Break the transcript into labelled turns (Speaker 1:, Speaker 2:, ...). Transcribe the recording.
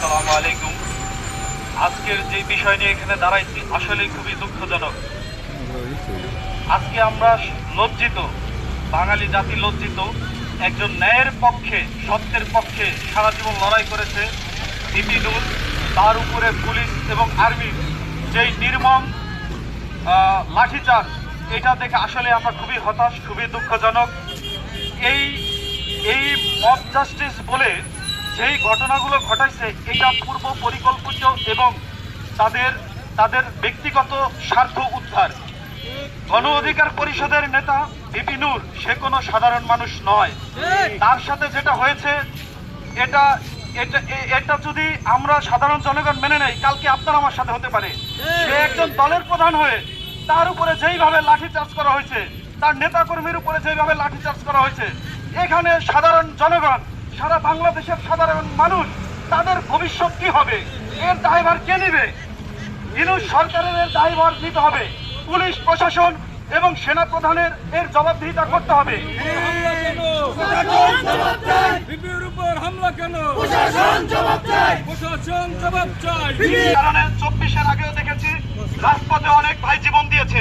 Speaker 1: আসসালামু আলাইকুম। আজকের যে বিষয় নিয়ে এখানে দাঁড়াইছি আসলে খুবই দুঃখজনক। আজকে আমরা লজ্জিত, বাঙালি জাতি লজ্জিত। একজন ন্যায়ের পক্ষে, সত্যের পক্ষে সারা জীবন লড়াই করেছে ভিপি নূর, তার উপরে পুলিশ এবং আর্মির যেই নির্মম লাঠিচার্জ, এটা দেখে আসলে আমরা খুবই হতাশ, খুবই দুঃখজনক। এই এই মব জাস্টিস বলে যেই ঘটনাগুলো ঘটাইছে এটা পূর্ব পরিকল্পিত এবং তাদের তাদের ব্যক্তিগত স্বার্থ উদ্ধার। গণ অধিকার পরিষদের নেতা ভিপি নূর সে কোনো সাধারণ মানুষ নয়। তার সাথে যেটা হয়েছে এটা এটা এটা যদি আমরা সাধারণ জনগণ মেনে নেই, কালকে আপনার আমার সাথে হতে পারে। সে একজন দলের প্রধান হয়ে তার উপরে যেইভাবে লাঠিচার্জ করা হয়েছে, তার নেতাকর্মীর উপরে যেভাবে লাঠিচার্জ করা হয়েছে, এখানে সাধারণ জনগণ, সারা বাংলাদেশের সাধারণ মানুষ, তাদের ভবিষ্যৎ কি হবে, এর দায়ভার কে নেবে? ইউনূস সরকারের এর দায়ভার নিতে হবে। পুলিশ প্রশাসন এবং সেনা প্রধানের এর জবাবদিহিতা করতে হবে। কারণে 24-এর আগেও দেখেছি রাজপথে অনেক ভাই জীবন দিয়েছে।